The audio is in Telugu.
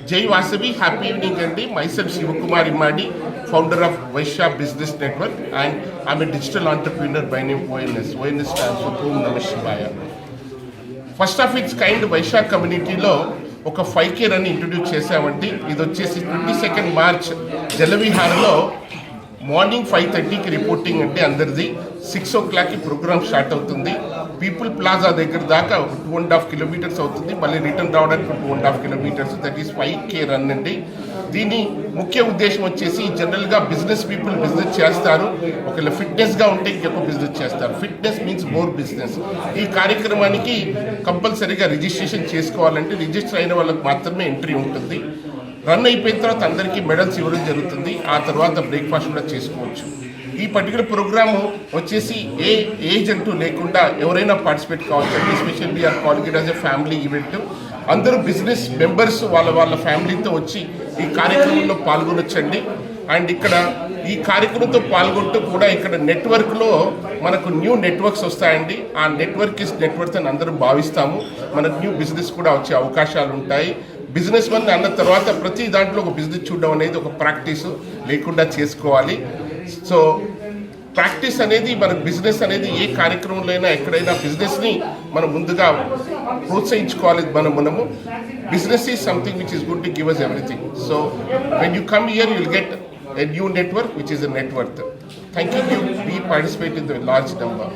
Jai Vasavi, happy evening Andy. Myself Shivakumar Imadi, founder of Vaishya Business Network, and I'm a digital entrepreneur by name ONS. ONS stands for Om Namah Shivaya. First of its kind Vaishya కమ్యూనిటీలో ఒక 5K రన్ ఇంట్రొడ్యూస్ చేసామండి. ఇది వచ్చేసి 22 మార్చ్ జలవిహార్లో మార్నింగ్ 5:30కి రిపోర్టింగ్ అంటే అందరిది 6 o'clockకి ప్రోగ్రామ్ స్టార్ట్ అవుతుంది. పీపుల్ ప్లాజా దగ్గర దాకా 2.5 kilometers అవుతుంది. మళ్ళీ రిటర్న్ రావడానికి 2.5 kilometers. That is 5K run అండి. దీని ముఖ్య ఉద్దేశం వచ్చేసి జనరల్గా బిజినెస్ పీపుల్ బిజినెస్ చేస్తారు, ఒకవేళ ఫిట్నెస్గా ఉంటే ఇంకెక్కువ బిజినెస్ చేస్తారు. Fitness means more business. ఈ కార్యక్రమానికి కంపల్సరీగా రిజిస్ట్రేషన్ చేసుకోవాలంటే రిజిస్టర్ అయిన వాళ్ళకి మాత్రమే ఎంట్రీ ఉంటుంది. రన్ అయిపోయిన తర్వాత అందరికీ మెడల్స్ ఇవ్వడం జరుగుతుంది. ఆ తర్వాత బ్రేక్ఫాస్ట్ కూడా చేసుకోవచ్చు. ఈ పర్టికులర్ ప్రోగ్రాము వచ్చేసి ఏ ఏజ్ అంటూ లేకుండా ఎవరైనా పార్టిసిపేట్ కావచ్చు. Especially are calling it as a family event. అందరూ బిజినెస్ మెంబర్స్ వాళ్ళ ఫ్యామిలీతో వచ్చి ఈ కార్యక్రమంలో పాల్గొనొచ్చండి. అండ్ ఇక్కడ ఈ కార్యక్రమంతో పాల్గొంటూ కూడా ఇక్కడ నెట్వర్క్లో మనకు న్యూ నెట్వర్క్స్ వస్తాయండి. ఆ నెట్వర్క్ ఇస్ నెట్వర్క్ అని అందరూ భావిస్తాము. మనకు న్యూ బిజినెస్ కూడా వచ్చే అవకాశాలు ఉంటాయి. బిజినెస్ మన్ అన్న తర్వాత ప్రతి దాంట్లో ఒక బిజినెస్ చూడడం అనేది ఒక ప్రాక్టీస్ లేకుండా చేసుకోవాలి. సో ప్రాక్టీస్ అనేది మన బిజినెస్ అనేది ఏ కార్యక్రమంలో అయినా ఎక్కడైనా బిజినెస్ని మనం ముందుగా ప్రోత్సహించుకోవాలి. మనము business is something which is good to give us everything. So when you come here you will get a new network which is a net worth. Thank you. Be participate in the large number.